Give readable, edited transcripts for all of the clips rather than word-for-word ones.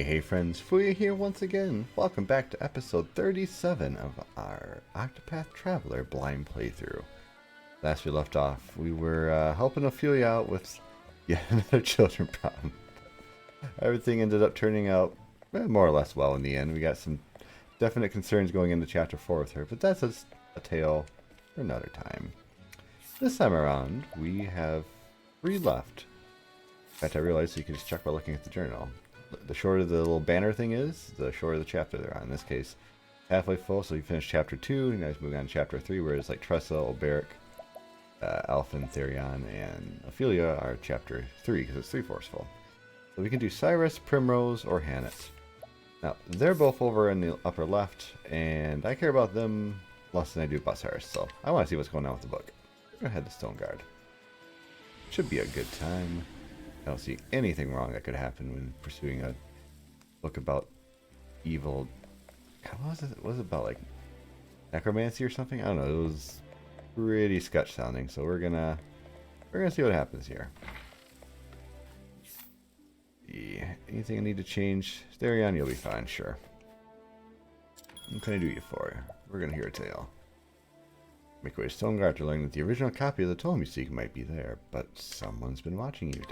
Hey friends, Fuya here once again. Welcome back to episode 37 of our Octopath Traveler blind playthrough. Last we left off, we were helping Ophelia out with yet another children problem. Everything ended up turning out more or less well in the end. We got some definite concerns going into chapter 4 with her, but that's a tale for another time. This time around, we have 3 left. In fact, I realized you can just check by looking at the journal. The shorter the little banner thing is, the shorter the chapter they're on. In this case, halfway full, so you finish chapter 2, and guys moving on to chapter 3, where it's like Tressa, Oberic, Alphen, Therion, and Ophelia are chapter 3, because it's 3/4 full. So we can do Cyrus, Primrose, or Hannet. Now, they're both over in the upper left, and I care about them less than I do about Cyrus, so I want to see what's going on with the book. We're going to head to Stoneguard. Should be a good time. I don't see anything wrong that could happen when pursuing a book about evil. God, what was it? Was it about like necromancy or something? I don't know. It was pretty sketch sounding. So we're gonna see what happens here. Yeah. Anything I need to change? Therion, you'll be fine. Sure. What can I do you for? We're gonna hear a tale. Make way to Stoneguard to learn that the original copy of the tome you seek might be there, but someone's been watching you, ...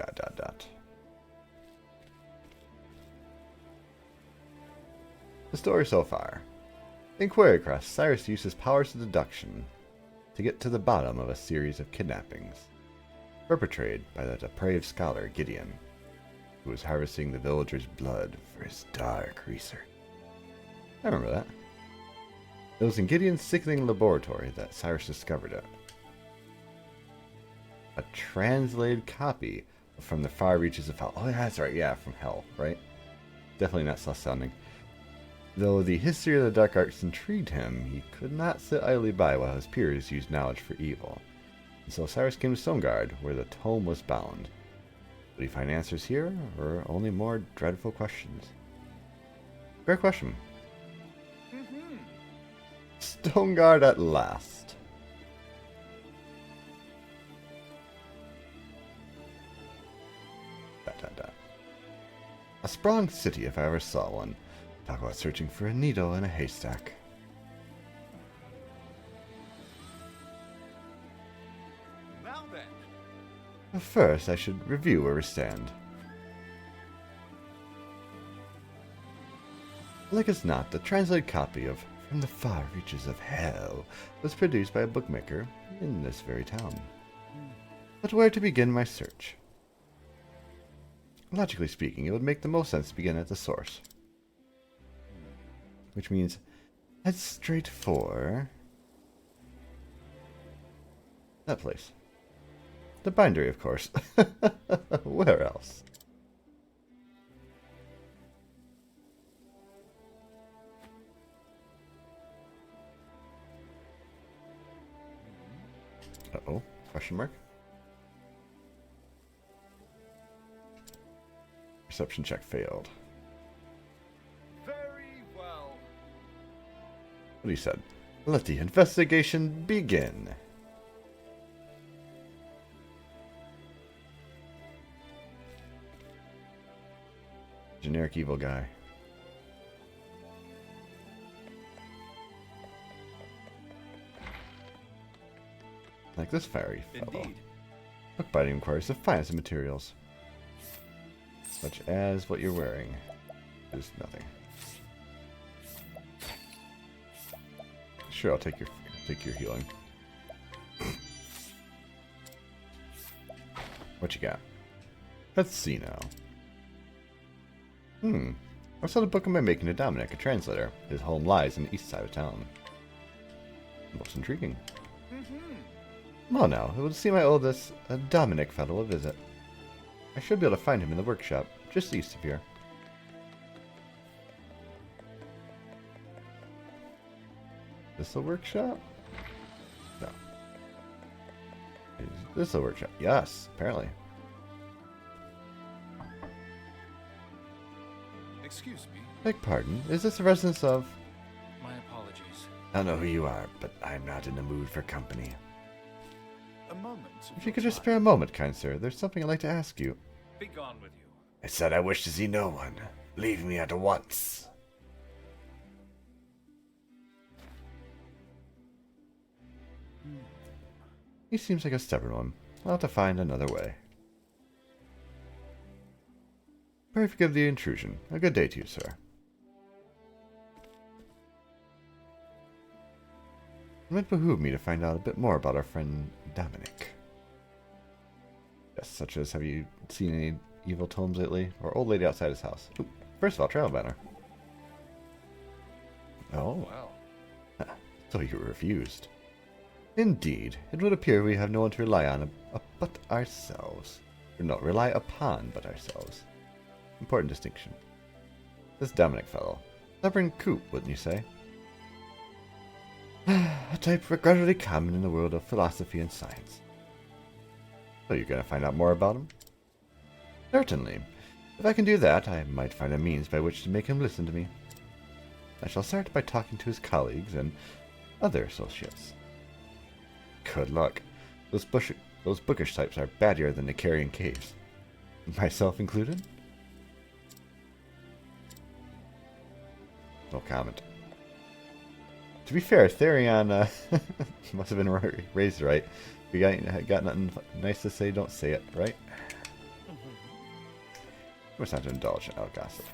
The story so far. In Query Crest, Cyrus used his powers of deduction to get to the bottom of a series of kidnappings, perpetrated by the depraved scholar Gideon, who was harvesting the villagers' blood for his dark research. I remember that. It was in Gideon's sickening laboratory that Cyrus discovered it. A translated copy from the far reaches of hell. Oh, yeah, that's right. Yeah, from hell, right? Definitely not sus sounding. Though the history of the dark arts intrigued him, he could not sit idly by while his peers used knowledge for evil. And so Cyrus came to Stoneguard, where the tome was bound. Would he find answers here, or only more dreadful questions? Great question. Stoneguard at last. A sprawling city if I ever saw one. Talk about searching for a needle in a haystack. Now then. But first, I should review where we stand. Like as not, the translated copy of From the Far Reaches of Hell was produced by a bookmaker in this very town. But where to begin my search? Logically speaking, it would make the most sense to begin at the source. Which means head straight for that place. The bindery, of course. Where else? Uh-oh. Question mark? Perception check failed. Very well. What he said. Let the investigation begin. Generic evil guy. Like this fiery fellow. Indeed. Bookbinding requires the finest of materials, such as what you're wearing. There's nothing. Sure, I'll take your healing. What you got? Let's see now. I saw the book I'm making to Dominic, a translator. His home lies in the east side of town. Most intriguing. Well now, it would seem I owe this Dominic fellow a visit. I should be able to find him in the workshop, just east of here. Is this the workshop? No. Is this the workshop? Yes, apparently. Excuse me. Beg pardon, is this the residence of... My apologies. I don't know who you are, but I'm not in the mood for company. A moment. If you could just spare a moment, kind sir, there's something I'd like to ask you. Be gone with you. I said I wish to see no one. Leave me at once. He seems like a stubborn one. I'll have to find another way. Pray forgive the intrusion. A good day to you, sir. It might behoove me to find out a bit more about our friend Dominic. Yes, such as, have you seen any evil tomes lately? Or old lady outside his house? Ooh, first of all, travel banner. Oh, Well, so you refused. Indeed, it would appear we have no one to rely on but ourselves. Or no, rely upon but ourselves. Important distinction. This Dominic fellow. Stubborn coop, wouldn't you say? A type regrettably common in the world of philosophy and science. So you're going to find out more about him? Certainly. If I can do that, I might find a means by which to make him listen to me. I shall start by talking to his colleagues and other associates. Good luck. Those bookish types are battier than the carrion caves. Myself included? No comment. To be fair, Therion must have been raised right. If you got nothing nice to say, don't say it, right? What's not to indulge in gossip?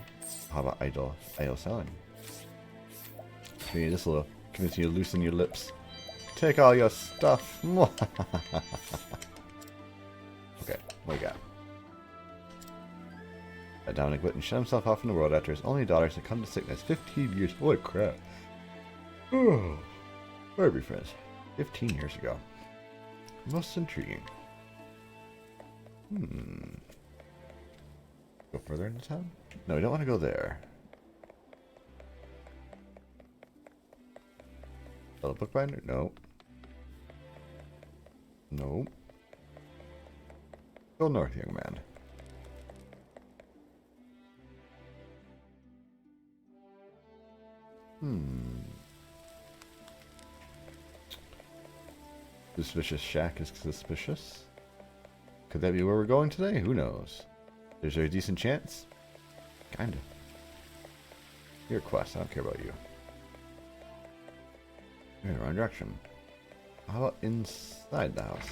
How about idle selling? Maybe this will convince you to loosen your lips. Take all your stuff. Okay, what you got? Dominic Whitten shut himself off from the world after his only daughter succumbed to sickness 15 years. Holy crap. Oh, where are we, friends? 15 years ago. Most intriguing. Go further into town? No, we don't want to go there. Oh, the bookbinder? No. No. Go north, young man. Suspicious shack is suspicious. Could that be where we're going today? Who knows? Is there a decent chance? Kinda. Your quest, I don't care about you. You're in the wrong direction. How about inside the house?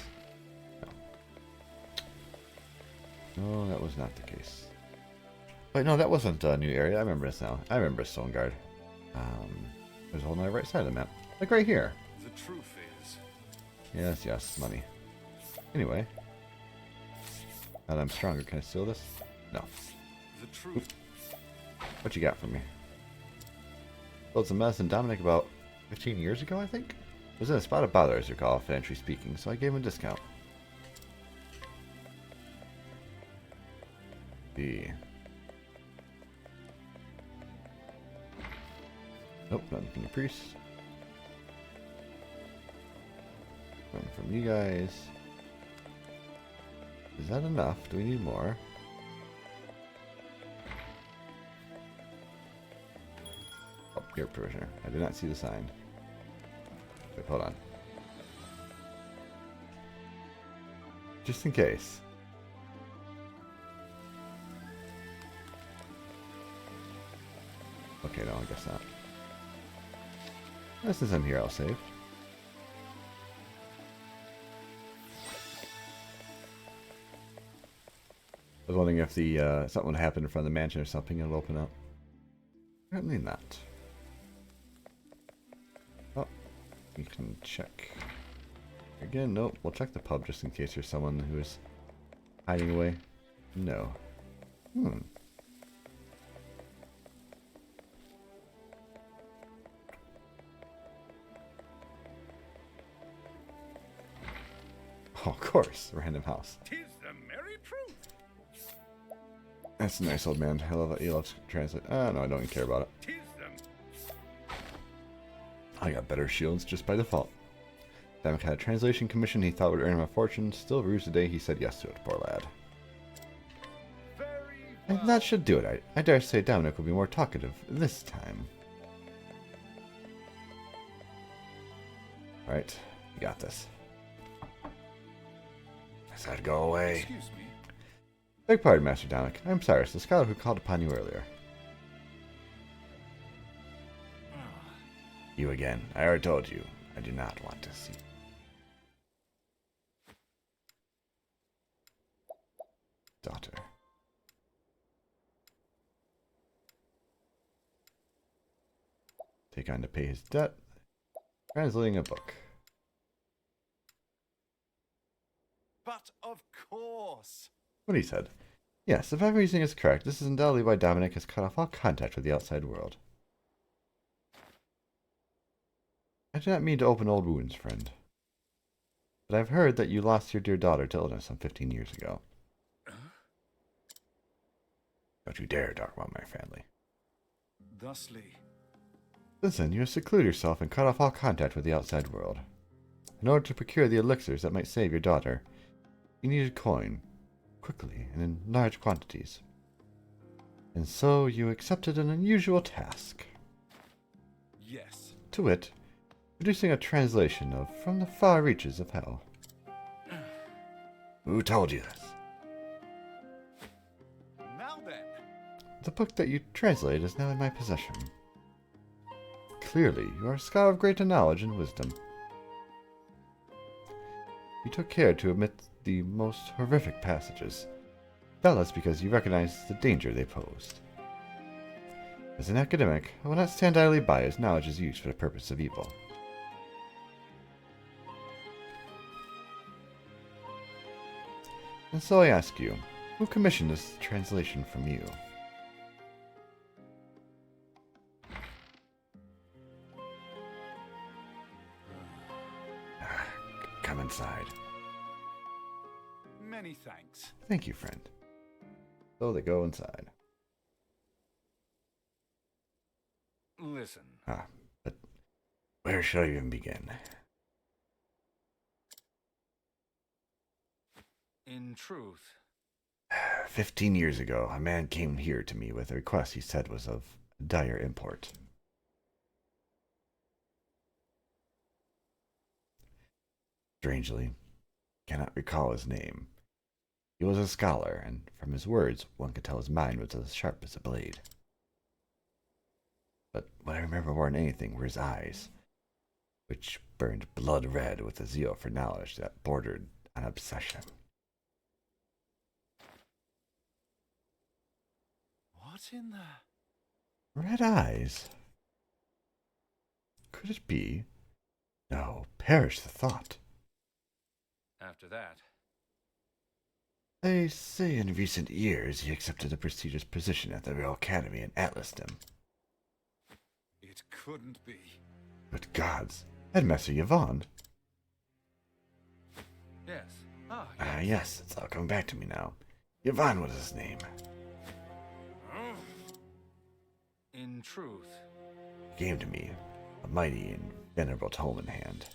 No. No, that was not the case. Wait, no, that wasn't a new area. I remember this now. I remember Stone Guard. There's a hole on the right side of the map. Like right here. the truth is... Yes, yes, money. Anyway. Now that I'm stronger, can I steal this? No. The truth... What you got for me? Built some medicine Dominic about 15 years ago, I think? Was in a spot of bother, as you recall, financially speaking, so I gave him a discount. Nope, nothing from the priest. Nothing from you guys. Is that enough? Do we need more? Oh, here, provisioner. I did not see the sign. Wait, hold on. Just in case. Okay, no, I guess not. Since I'm here, I'll save. I was wondering if the something would happen in front of the mansion or something, and it'll open up. Apparently not. Oh, you can check. Again, nope. We'll check the pub just in case there's someone who is hiding away. No. Oh, of course, random house. 'Tis the merry truth. That's a nice old man. I love it. He loves to translate. Oh, no, I don't even care about it. 'Tis them. I got better shields just by default. Dominic had a translation commission he thought would earn him a fortune. Still ruse today, he said yes to it, poor lad. Very And well. that should do it. I dare say Dominic will be more talkative this time. Alright, you got this. I said go away. Excuse me. Beg pardon, Master Dominic. I'm Cyrus, the scholar who called upon you earlier. You again. I already told you. I do not want to see. Daughter. Take on to pay his debt. Translating a book. But of course. What he said. Yes, if everything is correct, this is undoubtedly why Dominic has cut off all contact with the outside world. I do not mean to open old wounds, friend. But I've heard that you lost your dear daughter to illness some 15 years ago. Don't you dare talk about my family. Thusly. Since then, you have secluded yourself and cut off all contact with the outside world. In order to procure the elixirs that might save your daughter, you needed coin, quickly and in large quantities. And so you accepted an unusual task. Yes. To wit, producing a translation of From the Far Reaches of Hell. Who told you this? Now then. The book that you translated is now in my possession. Clearly, you are a scholar of greater knowledge and wisdom. You took care to omit the most horrific passages, doubtless because you recognized the danger they posed. As an academic, I will not stand idly by as knowledge is used for the purpose of evil. And so I ask you, who commissioned this translation from you? Come inside. Many thanks. Thank you, friend. So they go inside. Listen. But where shall I even begin? In truth. 15 years ago, a man came here to me with a request he said was of dire import. Strangely, cannot recall his name. He was a scholar, and from his words, one could tell his mind was as sharp as a blade. But what I remember more than anything were his eyes, which burned blood red with a zeal for knowledge that bordered on obsession. What in the... Red eyes? Could it be? No, perish the thought. After that. They say in recent years he accepted a prestigious position at the Royal Academy in Atlasdom. It couldn't be. Good gods, Headmaster Yvonne. Yes. Yes, it's all coming back to me now. Yvonne was his name. In truth. He came to me, a mighty and venerable tome in hand.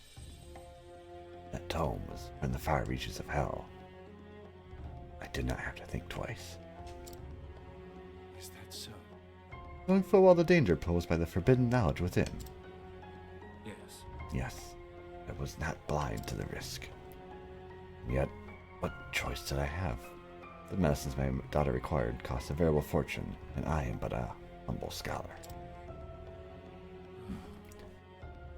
That tome was From the Far Reaches of Hell. I did not have to think twice. Is that so? Knowing full well the danger posed by the forbidden knowledge within. Yes. Yes, I was not blind to the risk. And yet, what choice did I have? The medicines my daughter required cost a veritable fortune, and I am but a humble scholar.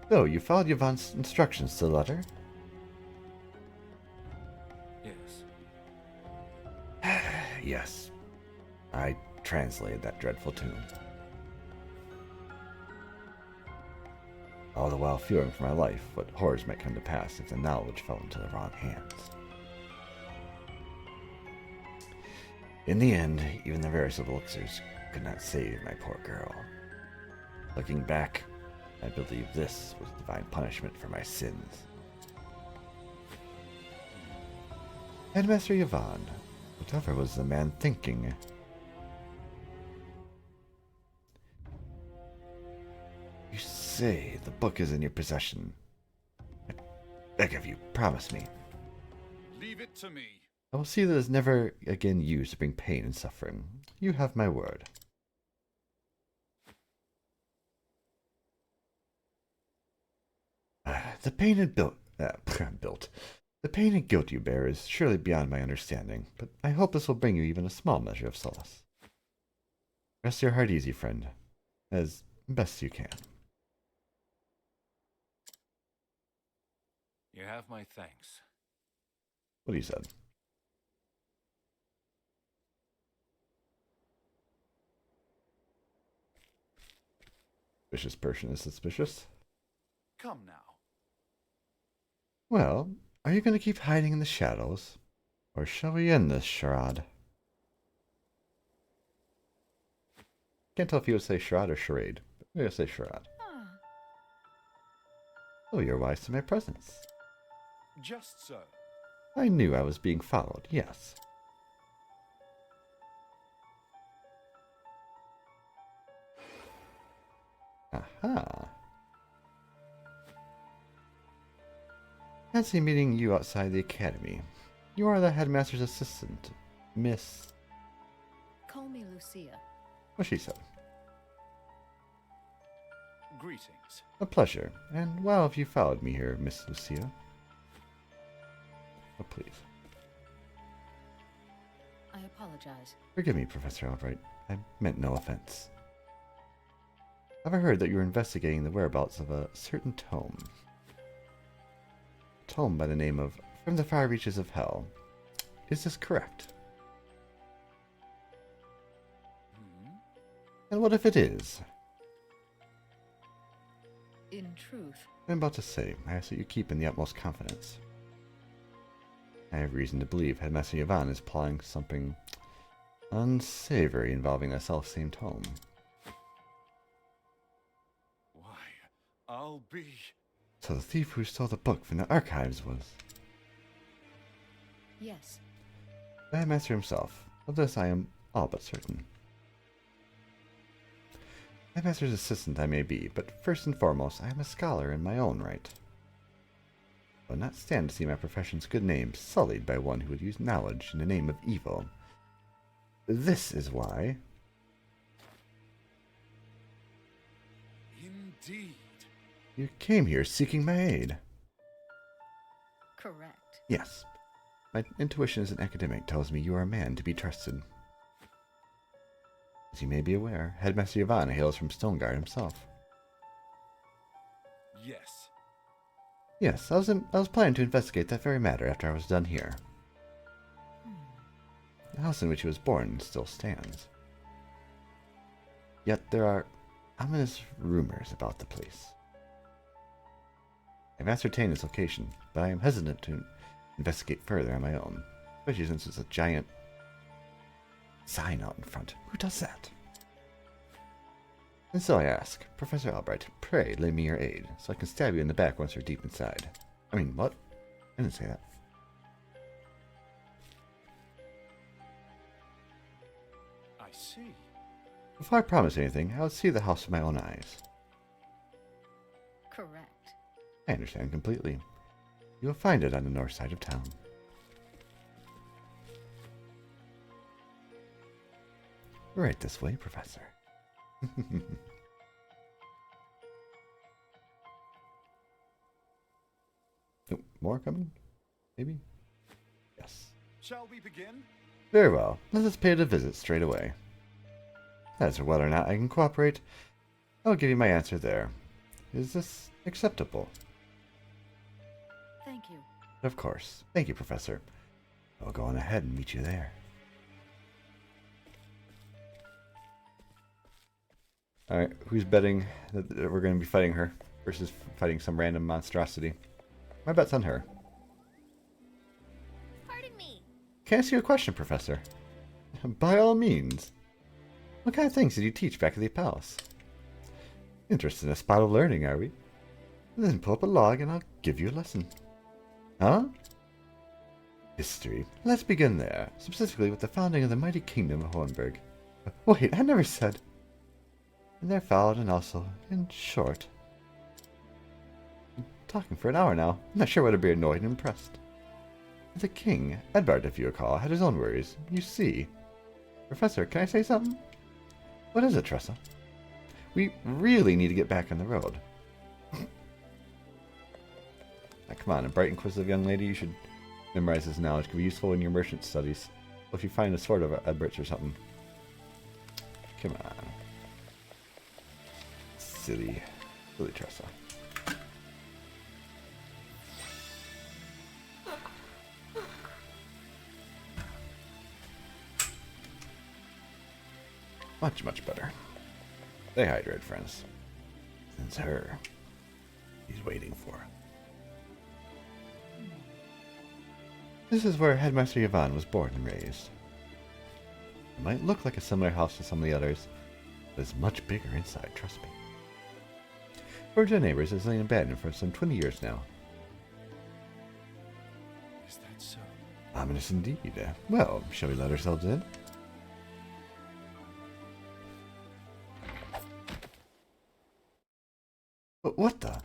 So, you followed Yvonne's instructions to the letter? Yes. Yes. I translated that dreadful tune. All the while fearing for my life what horrors might come to pass if the knowledge fell into the wrong hands. In the end, even the rarest of elixirs could not save my poor girl. Looking back, I believe this was divine punishment for my sins. Headmaster Yvonne, whatever was the man thinking? You say the book is in your possession. I beg of you, promise me. Leave it to me. I will see that it is never again used to bring pain and suffering. You have my word. The pain and The pain and guilt you bear is surely beyond my understanding, but I hope this will bring you even a small measure of solace. Rest your heart easy, friend, as best you can. You have my thanks. What he said. Suspicious person is suspicious. Come now. Well, are you going to keep hiding in the shadows? Or shall we end this charade? Can't tell if you would say charade or charade. But I'm going to say charade. Oh, you're wise to my presence. Just so. I knew I was being followed, yes. Aha. Fancy meeting you outside the academy. You are the headmaster's assistant, Miss... Call me Lucia. What she said. Greetings. A pleasure. And well have you followed me here, Miss Lucia. Oh, please. I apologize. Forgive me, Professor Albright. I meant no offense. I've heard that you're investigating the whereabouts of a certain tome. A tome by the name of From the Far Reaches of Hell. Is this correct? And what if it is? In truth, I'm about to say, I ask that you keep in the utmost confidence. I have reason to believe Headmaster Yvonne is plotting something unsavory involving a self-same tome. Why, I'll be... So the thief who stole the book from the archives was yes. the Headmaster himself. Of this I am all but certain. Headmaster's assistant I may be, but first and foremost I am a scholar in my own right. I will not stand to see my profession's good name sullied by one who would use knowledge in the name of evil. This is why... Indeed. You came here seeking my aid. Correct. Yes. My intuition as an academic tells me you are a man to be trusted. As you may be aware, Headmaster Yvonne hails from Stoneguard himself. Yes. Yes, I was planning to investigate that very matter after I was done here. The house in which he was born still stands. Yet there are ominous rumors about the place. I've ascertained its location, but I am hesitant to investigate further on my own, especially since it's a giant sign out in front. Who does that? And so I ask, Professor Albright, pray lend me your aid, so I can stab you in the back once you're deep inside. I mean, what? I didn't say that. I see. Before I promise anything, I would see the house with my own eyes. Correct. I understand completely. You will find it on the north side of town. Right this way, Professor. Oh, more coming? Maybe? Yes. Shall we begin? Very well. Let us pay it a visit straight away. As for whether or not I can cooperate, I'll give you my answer there. Is this acceptable? Thank you. Of course. Thank you, Professor. I'll go on ahead and meet you there. Alright, who's betting that we're going to be fighting her versus fighting some random monstrosity? My bet's on her. Pardon me. Can I ask you a question, Professor? By all means. What kind of things did you teach back at the palace? Interested in a spot of learning, are we? Then pull up a log and I'll give you a lesson. Huh? History. Let's begin there, specifically with the founding of the mighty kingdom of Hohenberg. Wait, I never said... And there followed and also, in short... I'm talking for an hour now. I'm not sure whether to be annoyed and impressed. The king, Edvard if you recall, had his own worries. You see... Professor, can I say something? What is it, Tressa? We really need to get back on the road. Now, come on, a bright, inquisitive young lady, you should Memorize this knowledge can be useful in your merchant studies. If you find a sword of Edbert's or something. Come on. Silly Tressa. Much better. Say hi, Dread friends. It's her he's waiting for. This is where Headmaster Yvonne was born and raised. It might look like a similar house to some of the others, but it's much bigger inside, trust me. Original Neighbors has lain abandoned for some 20 years now. Is that so? Ominous indeed. Well, shall we let ourselves in? What the?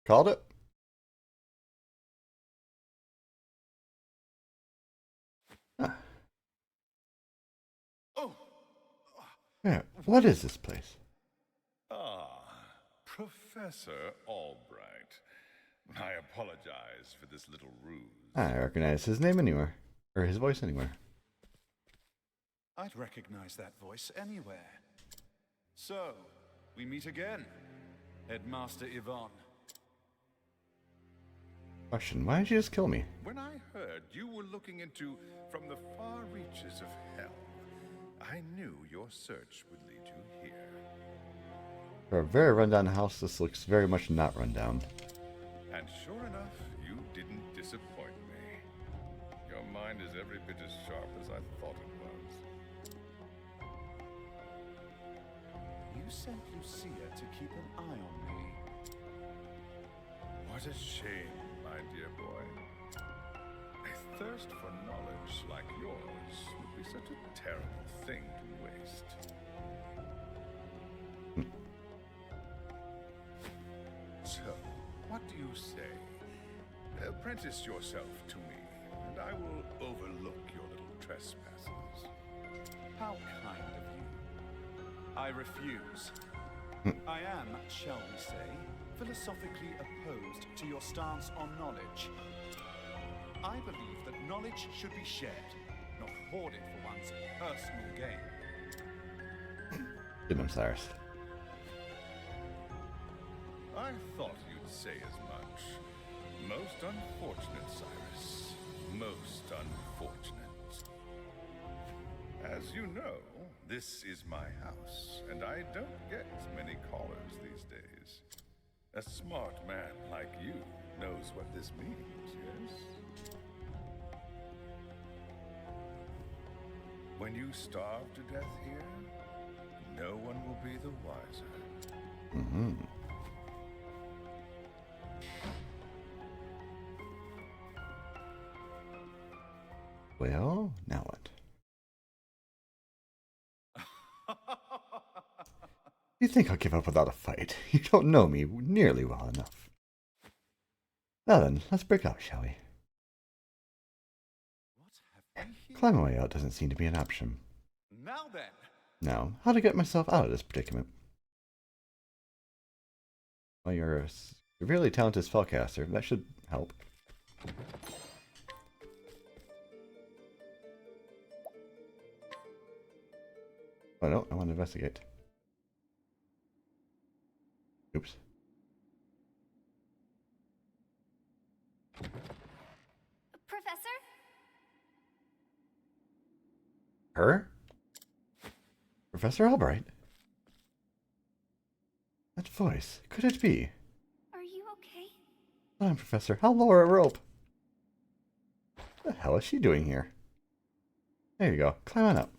Called it? Huh. Oh! Yeah, what is this place? Ah, Professor Albright. I apologize for this little ruse. I recognize his name anywhere. Or his voice anywhere. I'd recognize that voice anywhere. So, we meet again, Headmaster Yvonne. Question, why did you just kill me? When I heard you were looking into from the far reaches of hell, I knew your search would lead you here. For a very rundown house, this looks very much not rundown. And sure enough, you didn't disappoint me. Your mind is every bit as sharp as I thought it was. You sent Lucia to keep an eye on me. What a shame, my dear boy. A thirst for knowledge like yours would be such a terrible thing to waste. So, what do you say? Apprentice yourself to me, and I will overlook your little trespasses. How kind of you. I refuse. I am, shall we say, philosophically opposed to your stance on knowledge. I believe that knowledge should be shared, not hoarded for one's personal gain. Good one, Cyrus. I thought you'd say as much. Most unfortunate, Cyrus. Most unfortunate. As you know, this is my house, and I don't get many callers these days. A smart man like you knows what this means, yes? When you starve to death here, no one will be the wiser. Mm-hmm. Well, now what? You think I'll give up without a fight? You don't know me nearly well enough. Now then, let's break up, shall we? What have we here? Climbing way out doesn't seem to be an option. Now then, Now, how to get myself out of this predicament? Well, you're a severely talented spellcaster. That should help. Oh no, I want to investigate. Oops. Professor? Her? Professor Albright? That voice, could it be? Are you okay? Come on, Professor, I'll lower a rope. What the hell is she doing here? There you go, climb on up.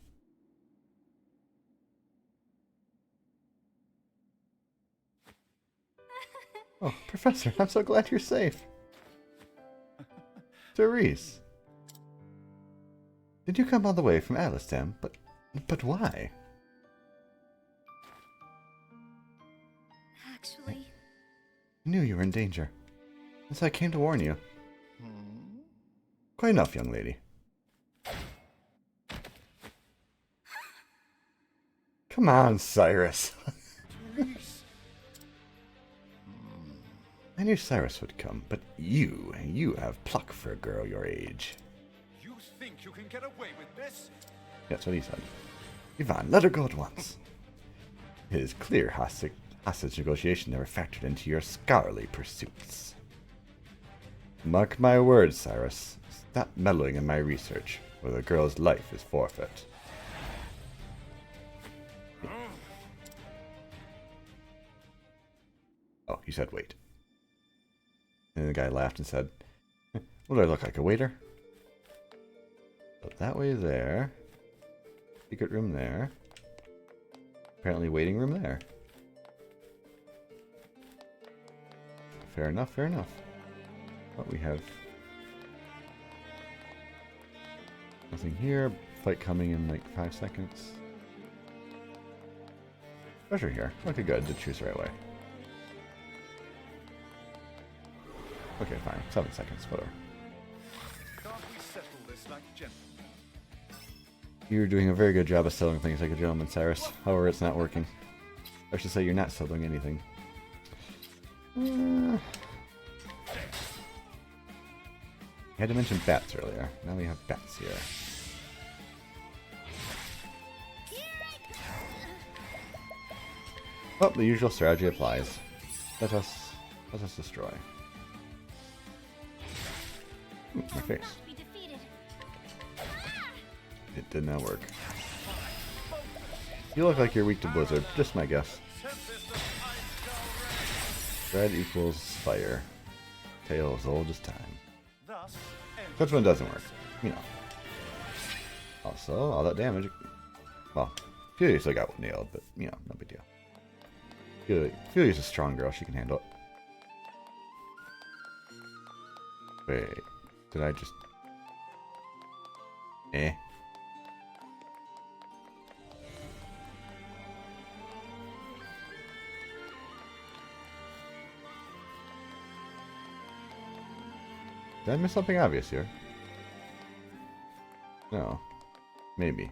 Oh, Professor, I'm so glad you're safe. Cyrus. Did you come all the way from Alistam? But why? Actually, I knew you were in danger. And so I came to warn you. Quite enough, young lady. Come on, Cyrus. Therese. I knew Cyrus would come, but you have pluck for a girl your age. You think you can get away with this? That's what he said. Ivan, let her go at once. It is clear hostage negotiation never factored into your scholarly pursuits. Mark my words, Cyrus. Stop meddling in my research, or the girl's life is forfeit. Oh, he said wait. And the guy laughed and said, what do I look like, a waiter? So that way there. Secret room there. Apparently waiting room there. Fair enough, fair enough. But we have nothing here. Fight coming in like 5 seconds. Treasure here. Okay, good. Did choose the right way. Okay, fine. 7 seconds, whatever. Can't we settle this like gentlemen? You're doing a very good job of selling things like a gentleman, Cyrus. However, it's not working. I should say you're not selling anything. I had to mention bats earlier. Now we have bats here. Oh, the usual strategy applies. Let us destroy. Ooh, my face. It did not work. You look like you're weak to blizzard. Just my guess. Red equals fire. Tale as old as time. Which one doesn't work? You know. Also, all that damage. Well, Furious I got nailed, but you know, no big deal. Furious is a strong girl. She can handle it. Wait, did I just? Eh. Did I miss something obvious here? No. Maybe.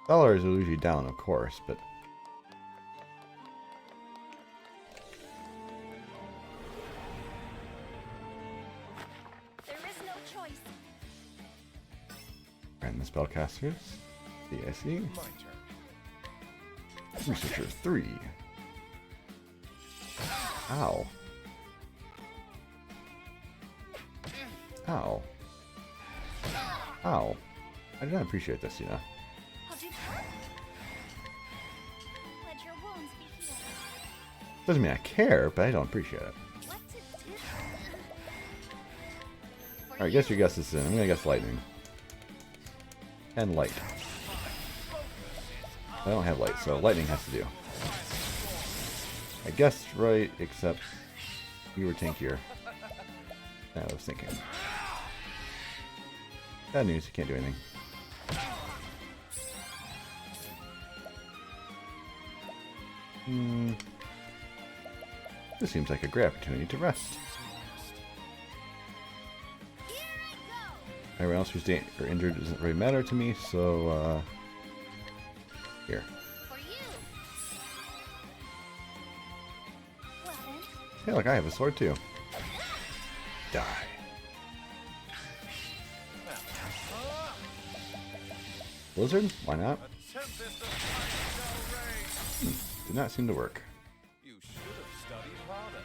Dollars will lose you down, of course, but... There is no choice. And the spellcasters. See, I see. My turn. Researcher 3. Ow. Ow. Ow. I did not appreciate this, you know. I'll do Let your wounds be healed. Doesn't mean I care, but I don't appreciate it. What to do? Alright, guess your guess is in. I'm gonna guess lightning. And light. I don't have light, so lightning has to do. I guessed right, except you were tankier. I was thinking. Bad news, you can't do anything. This seems like a great opportunity to rest. Everyone else who's or injured doesn't really matter to me, so here. For you. Well then. Hey, look, I have a sword too. Die. Blizzard? Why not? Did not seem to work. You should have studied harder.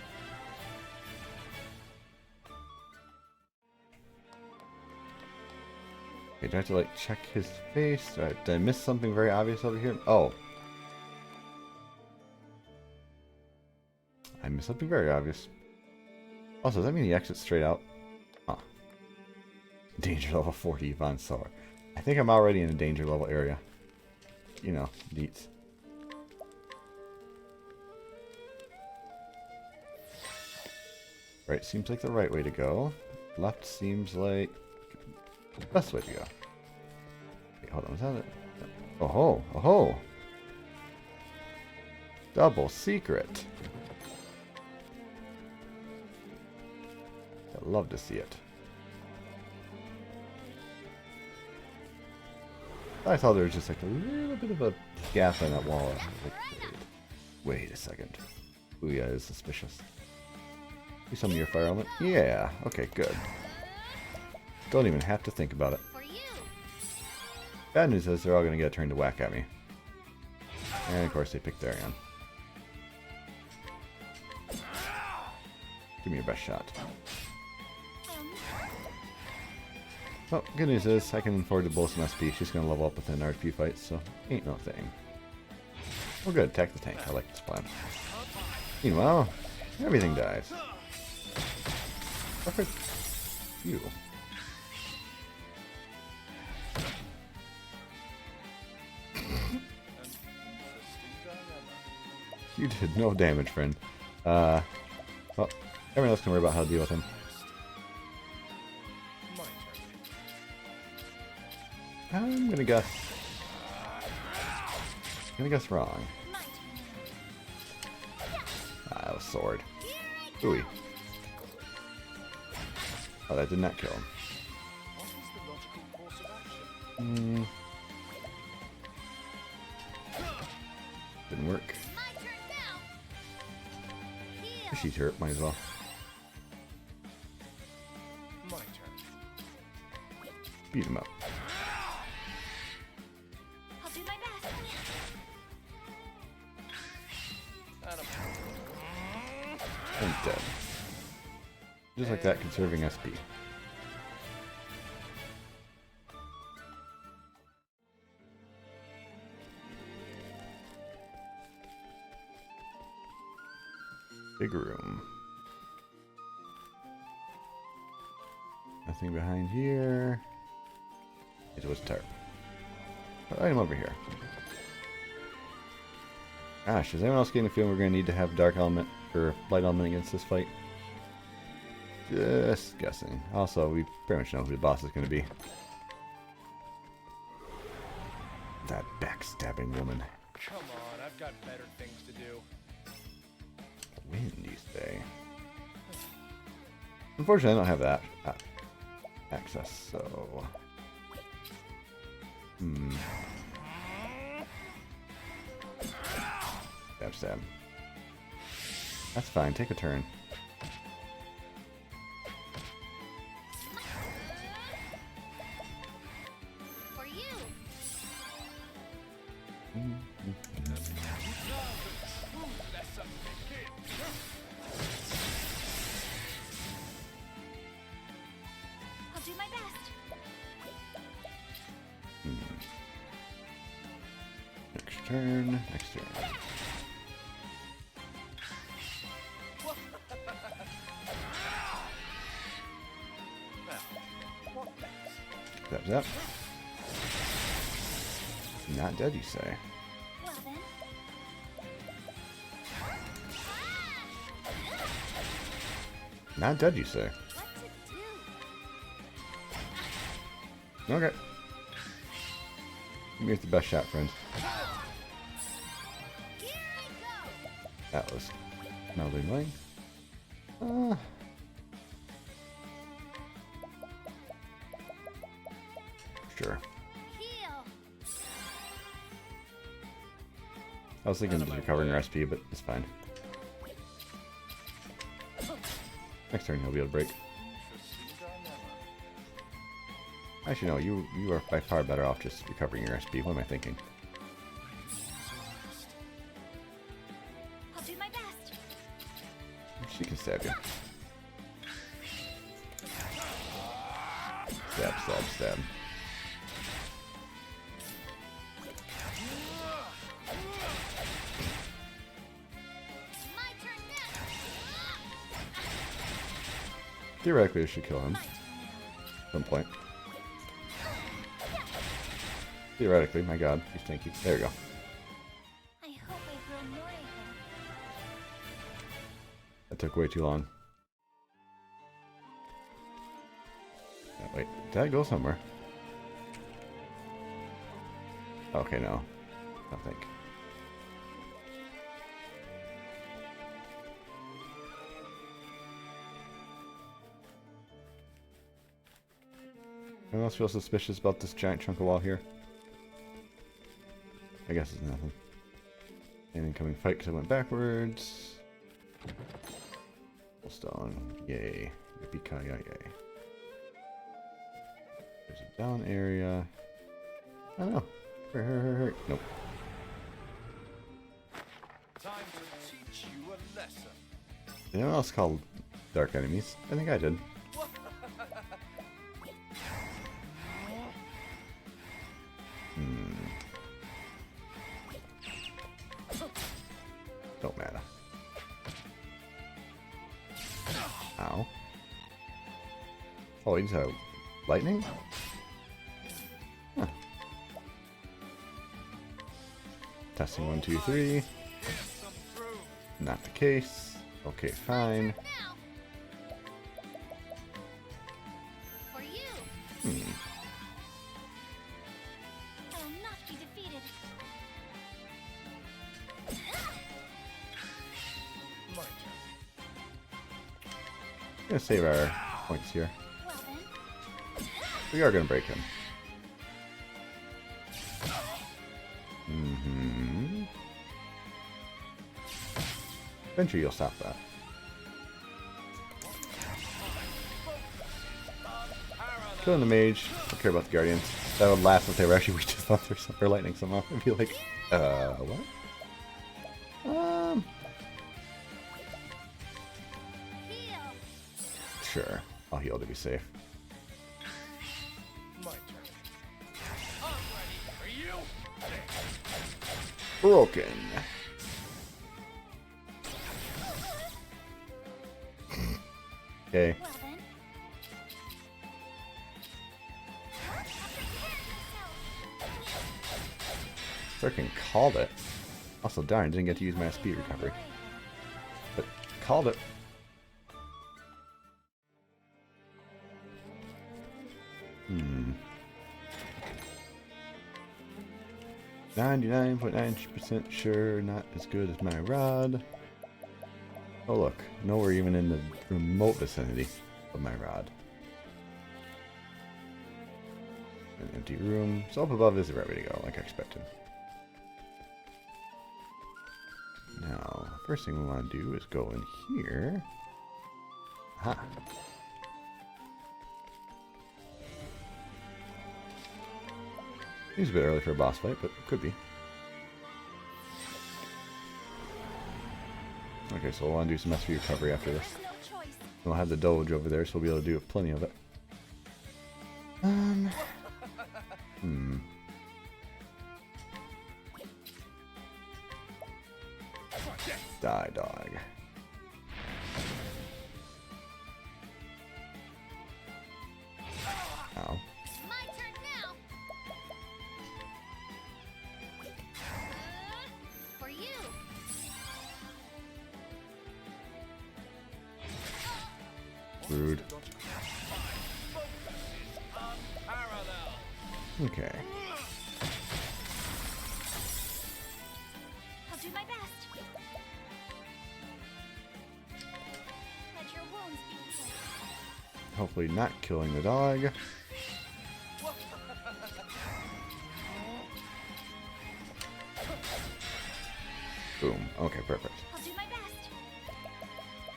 Okay, do I have to like check his face? Did I miss something very obvious over here? Oh. I missed something very obvious. Also, does that mean he exits straight out? Huh. Danger level 40 Von Sower. I think I'm already in a danger level area. You know, deets. Right seems like the right way to go. Left seems like the best way to go. Wait, hold on, is that it? Oh ho, oh ho! Double secret. I'd love to see it. I thought there was just like a little bit of a gap in that wall. Like, wait a second. Ooh, yeah, it's suspicious. You summon your fire element? Yeah, okay, good. Don't even have to think about it. For you. Bad news is they're all going to get a turn to whack at me. And of course they pick Therion. Give me your best shot. Well, good news is I can afford to blow some SP. She's going to level up within RP fights, so ain't no thing. Well, good. Attack the tank. I like this plan. Meanwhile, everything dies. Perfect. You. You did no damage, friend. Well, everyone else can worry about how to deal with him. I'm gonna guess. Wrong. Ah, that was sword. Ooey. Oh, that did not kill him. What is the logical course of action? Didn't work. My turn now. Heal. She's hurt, might as well. My turn. Beat him up. I'll do my best. And dead. Just like that, conserving SP. Big room. Nothing behind here. It was a tarp. What item over here? Gosh, is anyone else getting the feeling we're going to need to have dark element or light element against this fight? Just guessing. Also, we pretty much know who the boss is going to be. That backstabbing woman. Come on, I've got better things to do. Wind, you say? Unfortunately, I don't have that access, so... Stab, stab. That's fine, take a turn. For you. I'll do my best. Next turn, next turn. Zap, zap. Not dead, you say? Well then. Not dead, you say? What to do? Okay. Here's the best shot, friends. Here I go. That was mildly annoying. Sure. Heal. I was thinking of recovering her SP, but it's fine. Next turn he'll be able to break. Actually, no, you are by far better off just recovering your SP. What am I thinking? I'll do my best. She can stab you. Stab, stab, stab. My turn now. Theoretically, it should kill him My at turn now. some point. Theoretically, my god, he's tanky. There we go. I hope I grow more able. That took way too long. Wait, did I go somewhere? Okay, no. I don't think. Anyone else feel suspicious about this giant chunk of wall here? I guess it's nothing. An incoming fight because I went backwards. Stone. Yay. Yippee-ki-yay. There's a down area. I don't know. Hurry. Nope. Time to teach you a lesson. Anyone else called dark enemies? I think I did. Don't matter. Ow. Oh, he's lightning? Huh. Testing 1, 2, 3. Not the case. Okay, fine. Now. For you. I will not be defeated. My turn. Gonna save our points here. Well then. We are gonna break him. Eventually you'll stop that. Killing the mage. Don't care about the guardians. That would last if they were actually weak to thunder or lightning somehow. I'd be like, what? Heal. Sure. I'll heal to be safe. My turn. I'm ready for you. Broken. Okay. Well then. Freaking called it. Also, darn, didn't get to use my speed recovery. But called it. Hmm. 99.9% sure, not as good as my rod. Oh look, nowhere even in the remote vicinity of my rod. An empty room. So up above is the right way to go, like I expected. Now, first thing we want to do is go in here. Aha. Seems a bit early for a boss fight, but it could be. Okay, so we'll want to do some SP recovery after this. There's no choice. We'll have the Doge over there, so we'll be able to do plenty of it. Die, dog. Ow. My turn now. For you. Rude. Okay. I'll do my best. Let your wounds be healed. Hopefully not killing the dog. Boom. Okay, perfect. I'll do my best.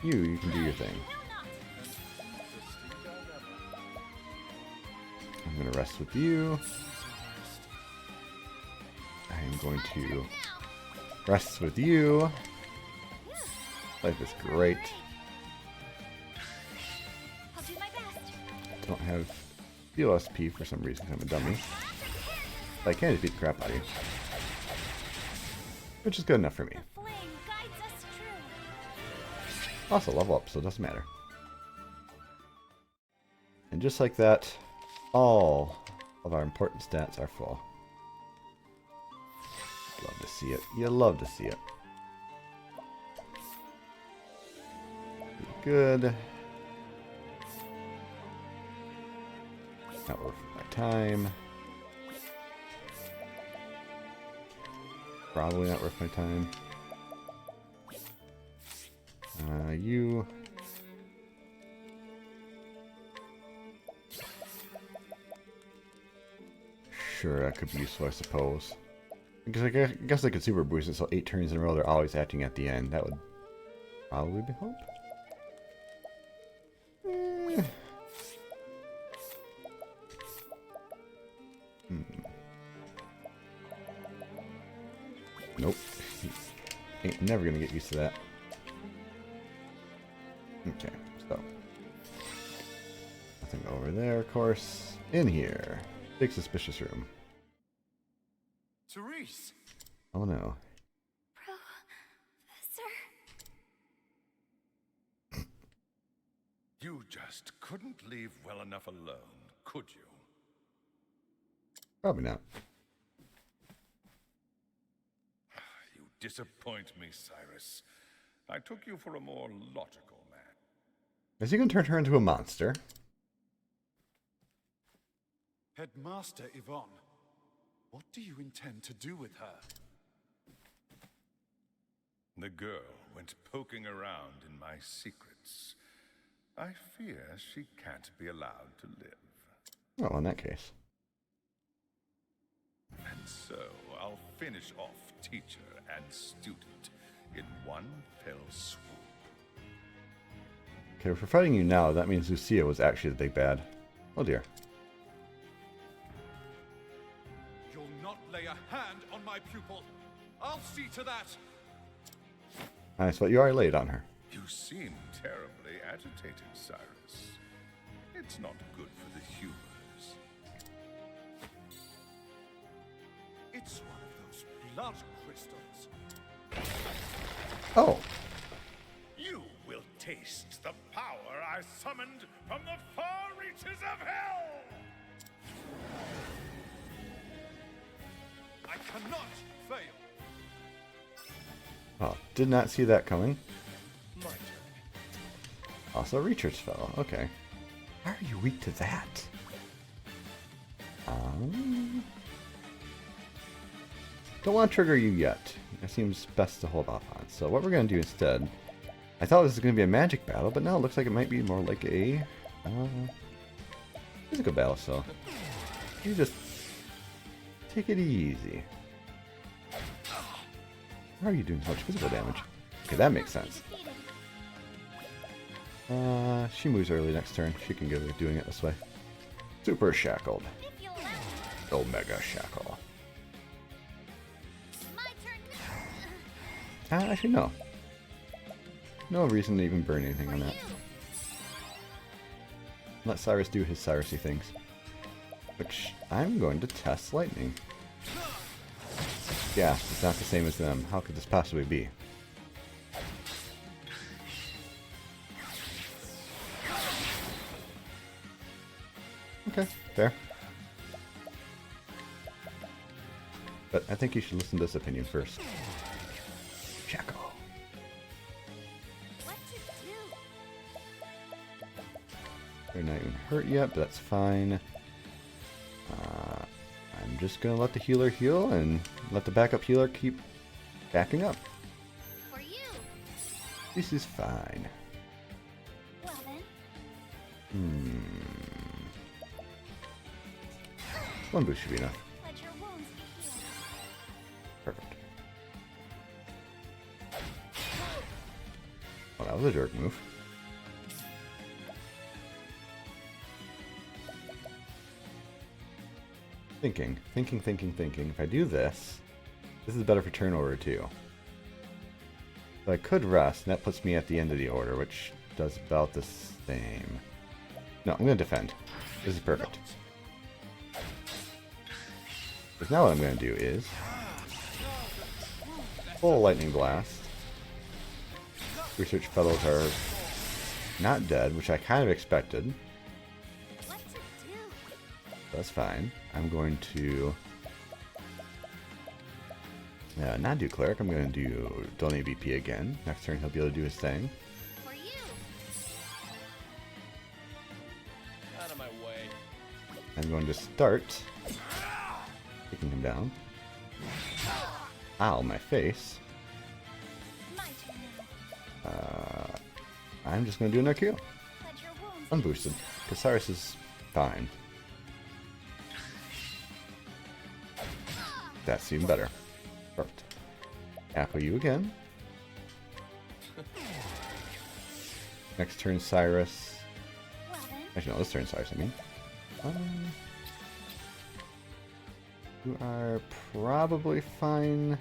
You can do your thing. Will not. I'm gonna rest with you. I am going to rest with you. Life is great. I'll do my best. Don't have heal SP for some reason. I'm a dummy. But I can just beat the crap out of you. Which is good enough for me. The flame guides us true. Also level up, so it doesn't matter. And just like that, all of our important stats are full. Love to see it. You love to see it. Good. Not worth my time. Probably not worth my time. You. Sure, that could be useful, I suppose. Because I guess I could super boost it so 8 turns in a row they're always acting at the end. That would probably be hope. Eh. Nope. Ain't never gonna get used to that. Okay, so nothing over there, of course. In here, big suspicious room. Cyrus! Oh no. Professor. You just couldn't leave well enough alone, could you? Probably not. You disappoint me, Cyrus. I took you for a more logical man. Is he gonna turn her into a monster? Headmaster Yvonne, what do you intend to do with her? The girl went poking around in my secrets. I fear she can't be allowed to live. Well, in that case. And so I'll finish off teacher and student in one fell swoop. Okay, if we're fighting you now, that means Lucia was actually the big bad. Oh dear. You'll not lay a hand on my pupil. I'll see to that. Nice, but you already laid on her. You seem terribly agitated, Cyrus. It's not good for the humors. It's one of those blood crystals. Oh! You will taste the power I summoned from the far reaches of hell! I cannot fail. Oh, did not see that coming. My turn. Also, Reacher's fellow. Okay. Why are you weak to that? Don't want to trigger you yet. It seems best to hold off on. So what we're going to do instead... I thought this was going to be a magic battle, but now it looks like it might be more like a... physical battle, so... You just... take it easy. How are you doing so much physical damage? Okay, that makes sense. She moves early next turn. She can get away with doing it this way. Super Shackled. Omega Shackle. My turn. Actually, no. No reason to even burn anything on that. Let Cyrus do his Cyrusy things. Which, I'm going to test lightning. Yeah, it's not the same as them. How could this possibly be? Okay, fair. But I think you should listen to this opinion first. Shackle. What to do? They're not even hurt yet, but that's fine. I'm just gonna let the healer heal and let the backup healer keep backing up. For you. This is fine. Well then. One boost should be enough. Let your wounds be healed. Perfect. Well, that was a jerk move. Thinking. If I do this, this is better for turn order too. So I could rest, and that puts me at the end of the order, which does about the same. No, I'm going to defend. This is perfect. Because now what I'm going to do is full lightning blast. Research fellows are not dead, which I kind of expected. What to do? That's fine. I'm going to not do cleric. I'm going to do don't AVP again. Next turn he'll be able to do his thing. For you. Out of my way. I'm going to start taking him down. Ow, my face. My turn now. I'm just going to do another Q. Let your wounds Unboosted. Because Cyrus is fine. That's even better. Perfect. Tackle you again. Next turn, Cyrus. Well then, Actually, no, this turn, Cyrus, I mean. You are probably fine.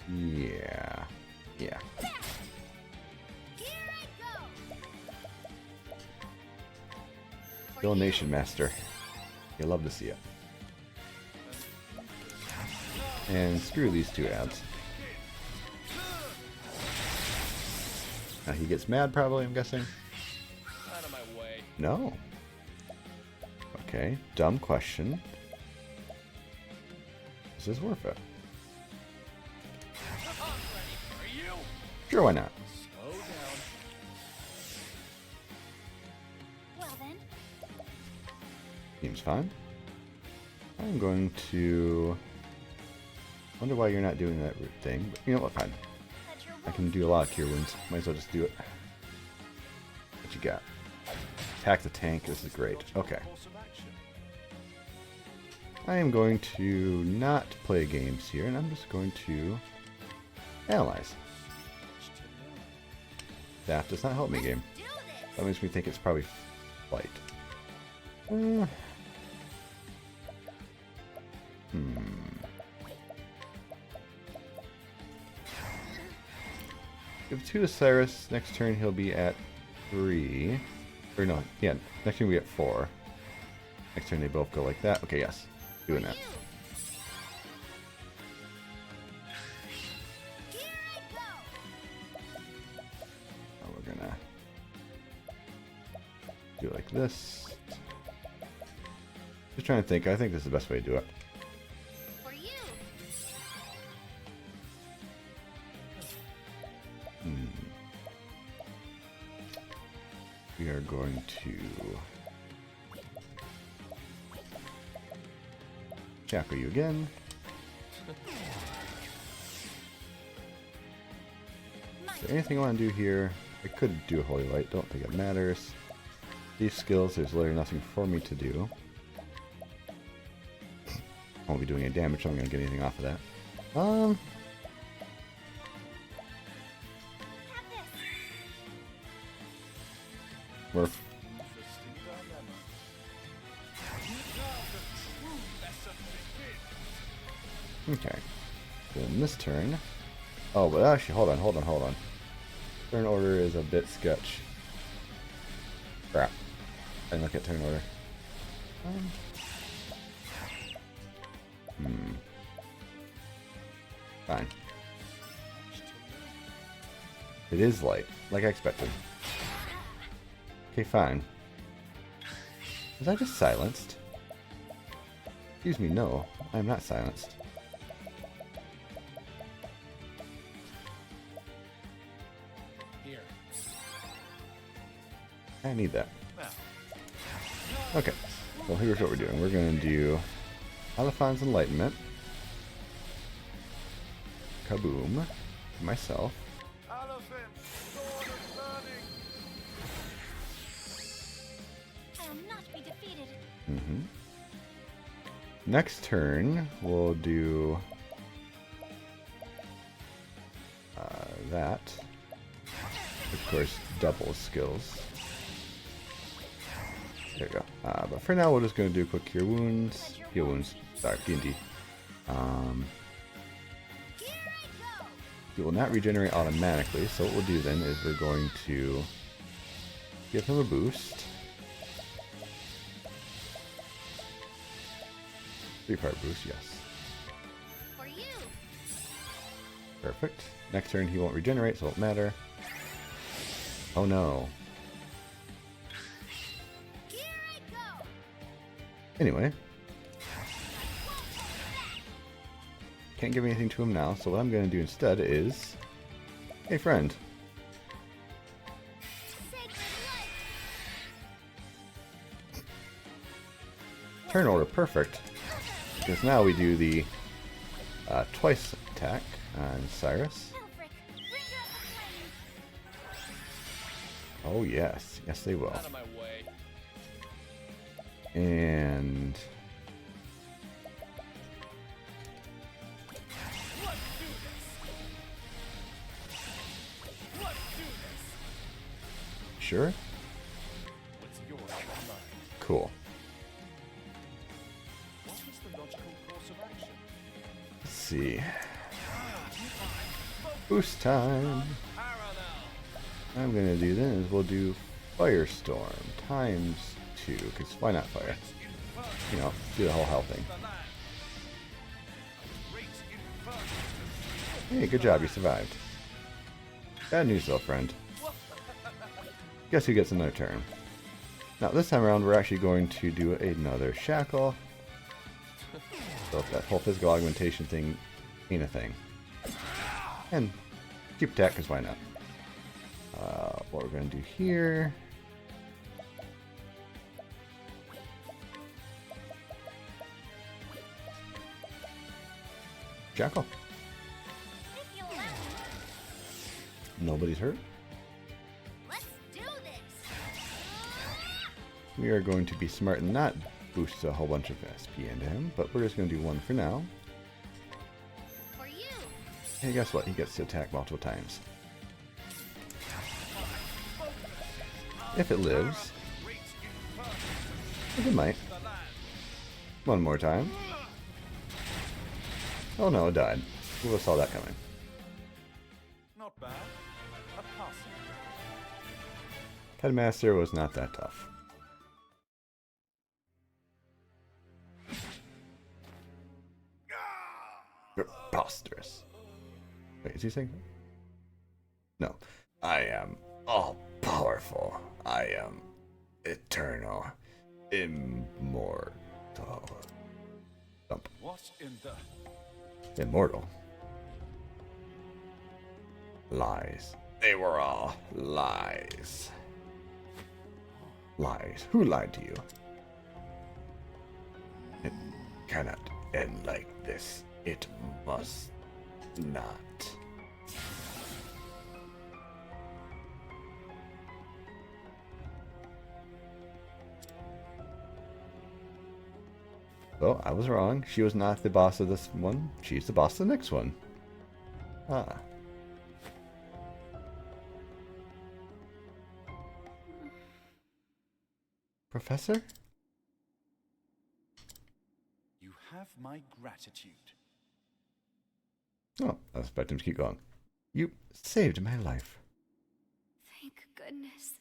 Yeah. Yeah. here I go. Still Nation Master. You love to see it. And screw these two ads. Now he gets mad probably, I'm guessing. Out of my way. No. Okay, dumb question. Is this worth it? I'm ready for you. Sure, why not? Slow down. Well then, Seems fine. I'm going to... Wonder why you're not doing that thing, but you know what, fine. let your I can do a lot of cure wounds. Might as well just do it. What you got? Attack the tank. This is great. Okay. Course of action. I am going to not play games here, and I'm just going to analyze. That does not help me, game. do this. That makes me think it's probably flight. Hmm. Give 2 to Cyrus. Next turn he'll be at 3. Or no, yeah, next turn we at 4. Next turn they both go like that. Okay, yes. Doing that. Here I go. Now we're gonna do it like this. Just trying to think. I think this is the best way to do it. For you. We are going to shackle you again. Is there anything I want to do here? I could do a Holy Light. Don't think it matters. These skills, there's literally nothing for me to do. I won't be doing any damage, so I'm going to get anything off of that. Have this. We're Interesting dilemma. okay. Then this turn. Oh, but actually, hold on. Turn order is a bit sketch. Crap. I didn't look at turn order. Fine. It is light, like I expected. Okay, fine. Was I just silenced? Excuse me, no. I'm not silenced. Here. I need that. Now, Okay, well here's what we're doing. We're going to do Aliphan's Enlightenment. Kaboom. Myself. Elephant, sword of learning. I will not be defeated. Next turn, we'll do that. Of course, double skills. There you go. But for now, we're just going to do quick cure wounds. Heal wounds. Sorry, D&D. Here I go. It will not regenerate automatically, so what we'll do then is we're going to give him a boost. 3-part boost, yes. For you. Perfect. Next turn he won't regenerate, so it won't matter. Oh no. Here I go. Anyway. Can't give anything to him now, so what I'm going to do instead is... Hey friend. Sacred light. Turn order, perfect. Because now we do the twice attack on Cyrus. Helfric, bringer of the flame. Oh yes, yes they will. Out of my way. And Let's do this. Let's do Sure? What's yours or mine? Cool. What is the logical course of action? Let's see. Boost time. I'm gonna do then is we'll do Firestorm times 2, because why not fire? You know, do the whole health thing. Hey, good job, you survived. Bad news though, friend. Guess who gets another turn? Now this time around we're actually going to do another shackle. So if that whole physical augmentation thing ain't a thing. And keep attack, because why not? What we're going to do here... Jackal. Nobody's hurt. Let's do this. We are going to be smart and not boost a whole bunch of SP into him, but we're just going to do one for now. For you. Hey, guess what? He gets to attack multiple times. If it lives. It might. One more time. Oh no, it died. Who would have saw that coming? Not bad. A passing. Headmaster was not that tough. Preposterous. Wait, is he saying? No. I am all powerful. I am eternal. Immortal. Thump. What in the... Immortal. Lies. They were all lies. Lies. Who lied to you? It cannot end like this. It must not. Well, I was wrong. She was not the boss of this one. She's the boss of the next one. Ah. Professor? You have my gratitude. Oh, I expect him to keep going. You saved my life. Thank goodness.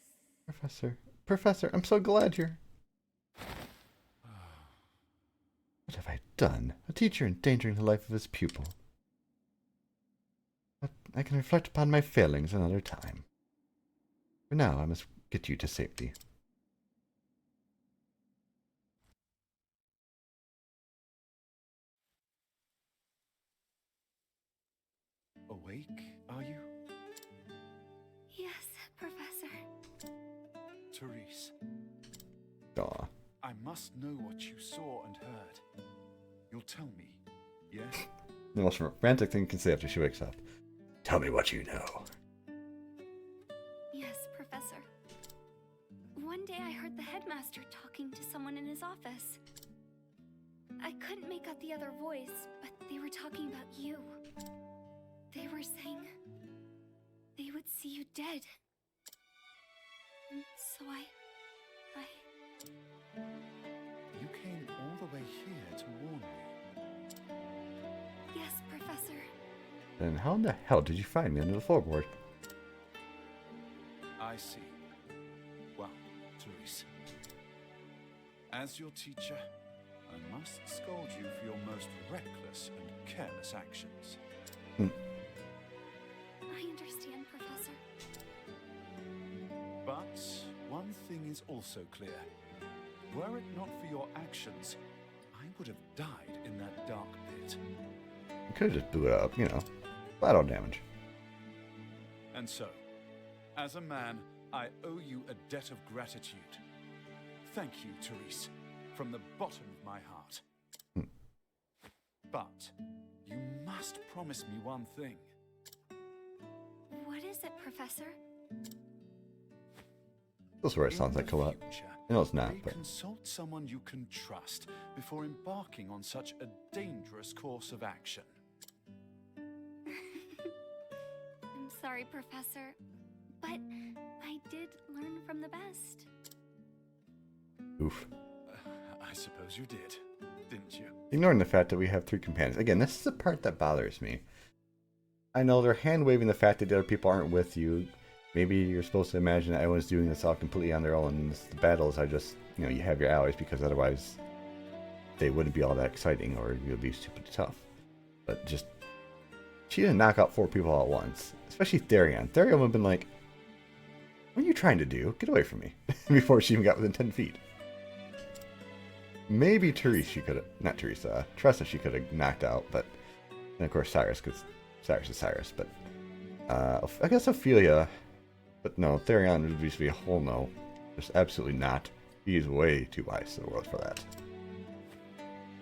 Professor, I'm so glad you're... What have I done? A teacher endangering the life of his pupil. But I can reflect upon my failings another time. For now, I must get you to safety. Awake, are you? Yes, Professor. Therese, Aw. I must know what you saw and heard. You'll tell me, yes? The most frantic thing you can say after she wakes up. Tell me what you know. Yes, Professor. One day I heard the headmaster talking to someone in his office. I couldn't make out the other voice, but they were talking about you. They were saying they would see you dead. And so I... You came all the way here to warn me. Yes, Professor. Then how in the hell did you find me under the floorboard? I see. Well, Therese, as your teacher, I must scold you for your most reckless and careless actions. I understand, Professor. But one thing is also clear. Were it not for your actions, I would have died in that dark pit. You could have just blew it up, you know. Flat out damage. And so, as a man, I owe you a debt of gratitude. Thank you, Therese, from the bottom of my heart. But you must promise me one thing. What is it, Professor? This is where it sounds like co-op. No, it's not, but... Consult someone you can trust before embarking on such a dangerous course of action. I'm sorry, Professor, but I I did learn from the best. Oof. I suppose you did, didn't you? Ignoring the fact that we have 3 companions. Again, this is the part that bothers me. I know they're hand-waving the fact that the other people aren't with you. Maybe you're supposed to imagine that everyone's doing this all completely on their own. And the battles are just, you know, you have your allies because otherwise they wouldn't be all that exciting or you'd be stupid tough. But just, she didn't knock out 4 people all at once. Especially Therion. Therion would have been like, what are you trying to do? Get away from me. Before she even got within 10 feet. Maybe Therese she could have, not Teresa, Tressa she could have knocked out, but, and of course Cyrus, because Cyrus is Cyrus, but, I guess Ophelia, but no, Therion would just be a whole no. Just absolutely not. He is way too wise in the world for that.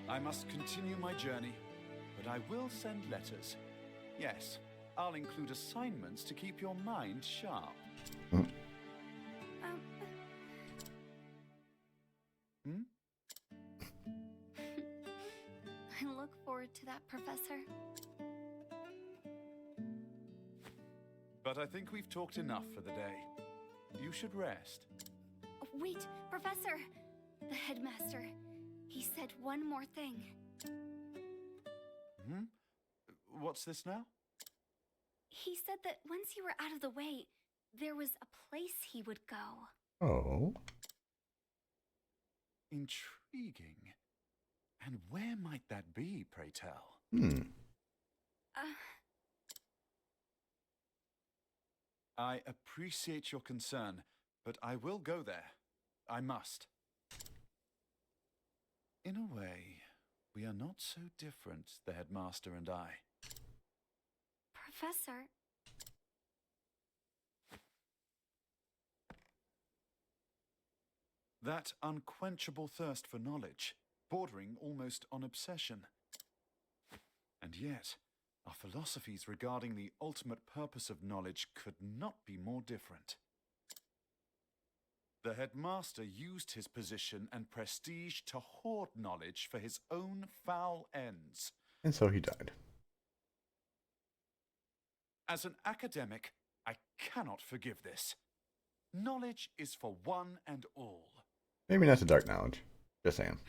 I must continue my journey, but I will send letters. Yes, I'll include assignments to keep your mind sharp. Mm. I look forward to that, Professor. But I think we've talked enough for the day. You should rest. Wait, Professor! The headmaster. He said one more thing. Hmm? What's this now? He said that once you were out of the way, there was a place he would go. Oh. Intriguing. And where might that be, pray tell? I appreciate your concern, but I will go there. I must. In a way, we are not so different, the headmaster and I. Professor? That unquenchable thirst for knowledge, bordering almost on obsession. And yet, our philosophies regarding the ultimate purpose of knowledge could not be more different. The headmaster used his position and prestige to hoard knowledge for his own foul ends. And so he died. As an academic, I cannot forgive this. Knowledge is for one and all. Maybe not the dark knowledge. Just saying.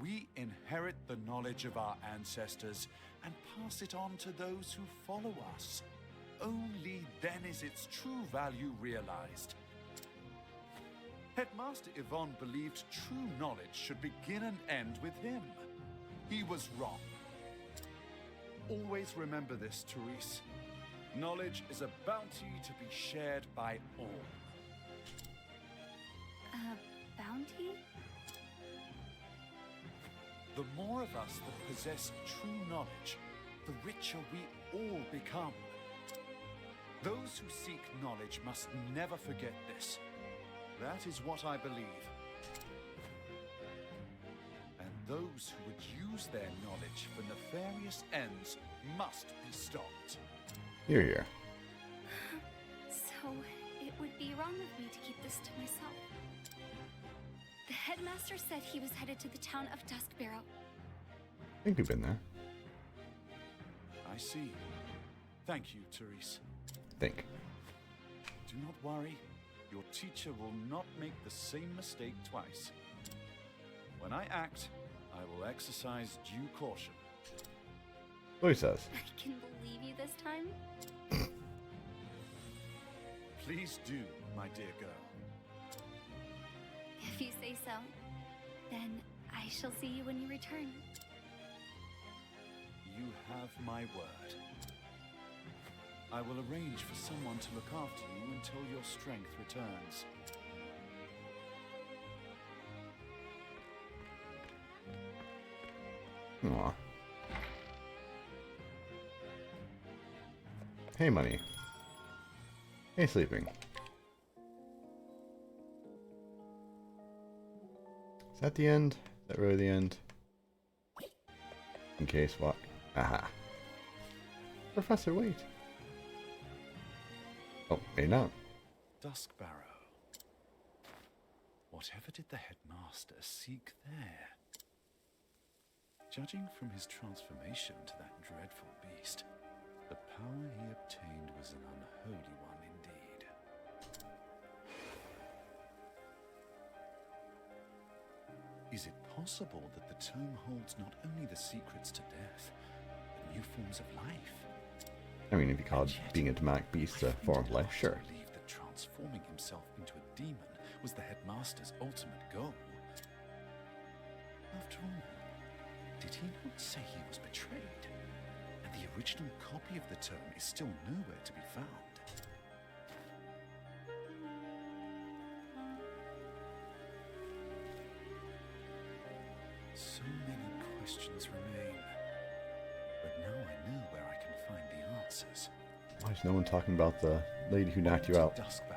We inherit the knowledge of our ancestors and pass it on to those who follow us. Only then is its true value realized. Headmaster Yvonne believed true knowledge should begin and end with him. He was wrong. Always remember this, Therese. Knowledge is a bounty to be shared by all. A bounty? The more of us that possess true knowledge, the richer we all become. Those who seek knowledge must never forget this. That is what I believe. And those who would use their knowledge for nefarious ends must be stopped. You're here. So, it would be wrong of me to keep this to myself. The headmaster said he was headed to the town of Duskbarrow. I think we've been there. I see. Thank you, Therese. Think. Do not worry. Your teacher will not make the same mistake twice. When I act, I will exercise due caution. What he says. I can believe you this time? Please do, my dear girl. If you say so, then I shall see you when you return. You have my word. I will arrange for someone to look after you until your strength returns. Aw. Hey, money. Hey, sleeping. Is that the end? Is that really the end? In case what? Aha. Professor, wait. Oh, maybe not. Duskbarrow. Whatever did the headmaster seek there? Judging from his transformation to that dreadful beast, The power he obtained was an unholy one indeed. Is it possible that the tome holds not only the secrets to death, but new forms of life? I mean, if you call it being a demonic beast a form of life, sure. I believe that transforming himself into a demon was the headmaster's ultimate goal. After all, did he not say he was betrayed? And the original copy of the tome is still nowhere to be found. So many questions remain. But now I know where I can find the answers. Why is no one talking about the lady who knocked you out? Duskbarrow,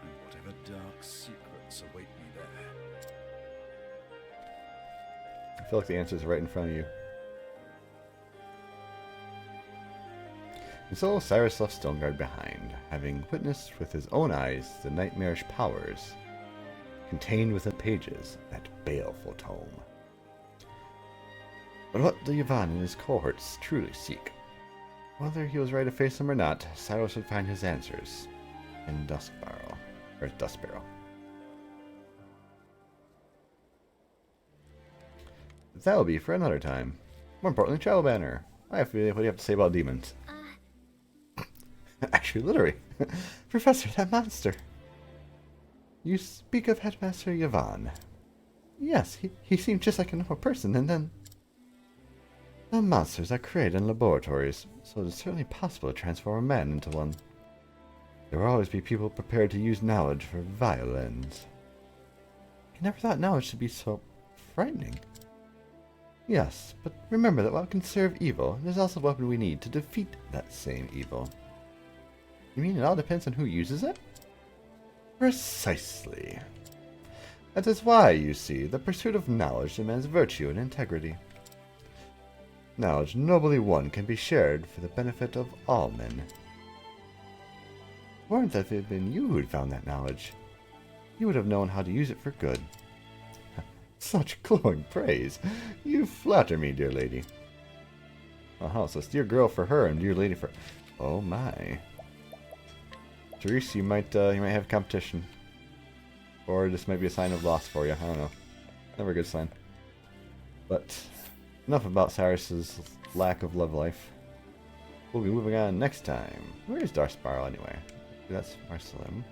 and whatever dark secrets await me there. I feel like the answer is right in front of you. And so Cyrus left Stoneguard behind, having witnessed with his own eyes the nightmarish powers contained within the pages of that baleful tome. But what do Yvonne and his cohorts truly seek? Whether he was ready to face them or not, Cyrus would find his answers in Duskbarrow. That will be for another time. More importantly, Travel Banner. What do you have to say about demons? Actually, literally. Professor, that monster. You speak of Headmaster Yvonne. Yes, he seemed just like a normal person, and then... The monsters are created in laboratories, so it is certainly possible to transform a man into one. There will always be people prepared to use knowledge for vile ends. I never thought knowledge should be so frightening. Yes, but remember that while it can serve evil, it is also a weapon we need to defeat that same evil. You mean it all depends on who uses it? Precisely. That is why, you see, the pursuit of knowledge demands virtue and integrity. Knowledge nobly won can be shared for the benefit of all men. Weren't that it had been you who had found that knowledge, you would have known how to use it for good. Such glowing praise. You flatter me, dear lady. Oh, so it's dear girl for her and dear lady for... Oh my. Cyrus, you might have competition. Or this might be a sign of loss for you. I don't know. Never a good sign. But enough about Cyrus's lack of love life. We'll be moving on next time. Where is Duskbarrow anyway? That's Marcelim.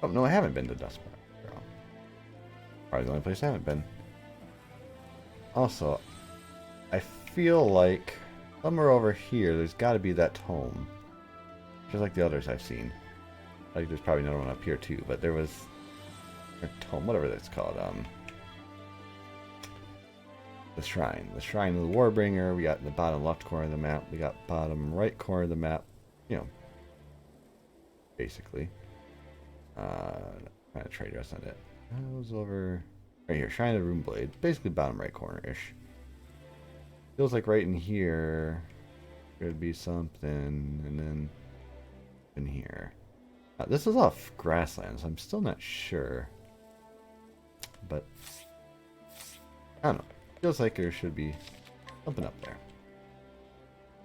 Oh, no, I haven't been to Duskbarrow. Probably the only place I haven't been. Also, I feel like somewhere over here there's got to be that tome. Just like the others I've seen. Like there's probably another one up here too, but there was a tome, whatever that's called. The shrine of the Warbringer. We got in the bottom left corner of the map. We got bottom right corner of the map. You know, basically. Kind of trade rest on it. That was over right here. Shrine of the Runeblade. Basically bottom right corner-ish. Feels like right in here there'd be something, and then in here. This is off grassland, so I'm still not sure. But I don't know. Feels like there should be something up there.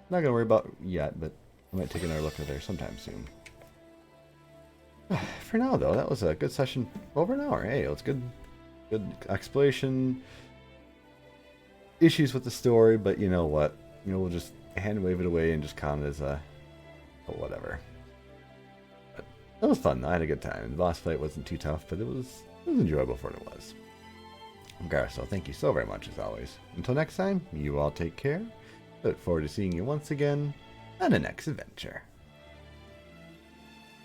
Not gonna worry about yet, but I might take another look at there sometime soon. For now, though, that was a good session. Over an hour. Hey, it was good exploration. Issues with the story, but you know what? You know, we'll just hand wave it away and just count it as a whatever. But that was fun. I had a good time. The boss fight wasn't too tough, but it was enjoyable for what it was. Regardless, so thank you so very much as always. Until next time, you all take care. Look forward to seeing you once again on the next adventure.